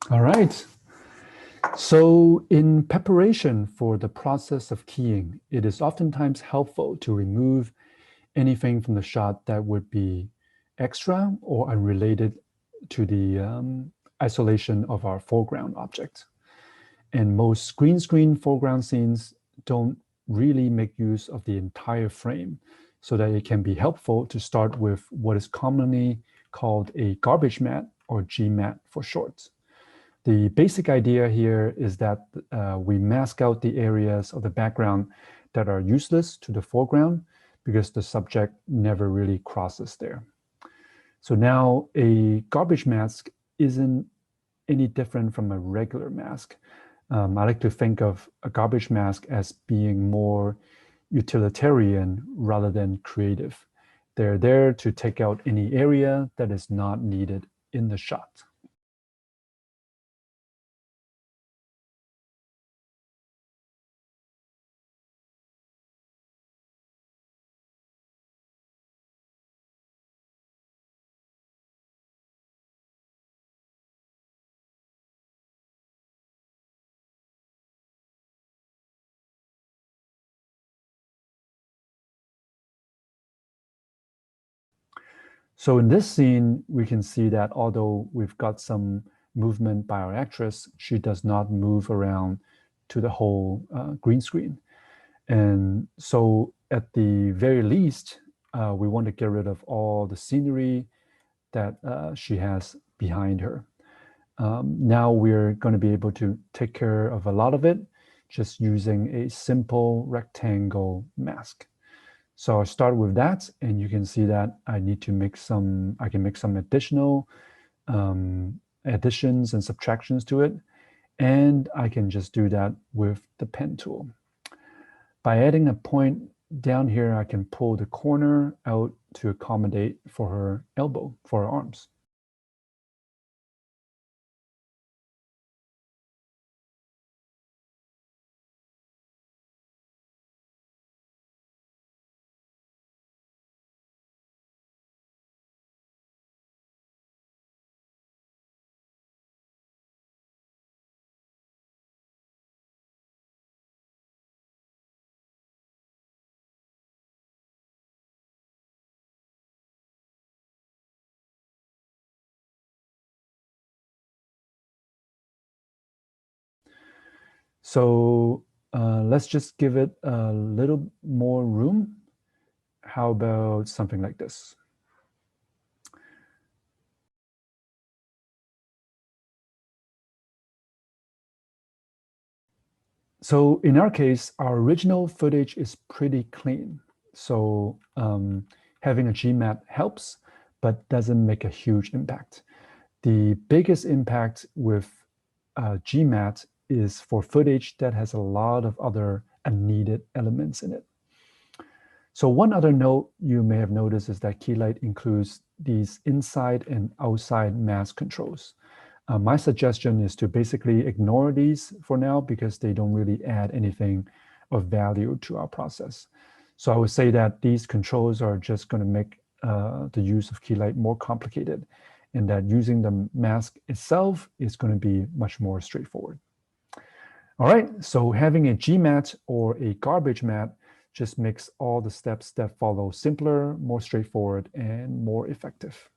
All right. So in preparation for the process of keying, it is oftentimes helpful to remove anything from the shot that would be extra or unrelated to the isolation of our foreground object. And most green screen foreground scenes don't really make use of the entire frame, so that it can be helpful to start with what is commonly called a garbage matte, or GMAT for short. The basic idea here is that we mask out the areas of the background that are useless to the foreground because the subject never really crosses there. So now a garbage mask isn't any different from a regular mask. I like to think of a garbage mask as being more utilitarian rather than creative. They're there to take out any area that is not needed in the shot. So in this scene, we can see that although we've got some movement by our actress, she does not move around to the whole green screen. And so at the very least, we want to get rid of all the scenery that she has behind her. Now we're going to be able to take care of a lot of it just using a simple rectangle mask. So I'll start with that, and you can see that I can make some additional additions and subtractions to it. And I can just do that with the pen tool. By adding a point down here, I can pull the corner out to accommodate for her elbow, for her arms. So let's just give it a little more room. How about something like this? So in our case, our original footage is pretty clean. So having a GMAT helps, but doesn't make a huge impact. The biggest impact with GMAT is for footage that has a lot of other unneeded elements in it. So one other note you may have noticed is that Keylight includes these inside and outside mask controls. My suggestion is to basically ignore these for now because they don't really add anything of value to our process. So I would say that these controls are just going to make the use of Keylight more complicated, and that using the mask itself is going to be much more straightforward. All right, so having a GMAT or a garbage matte just makes all the steps that follow simpler, more straightforward, and more effective.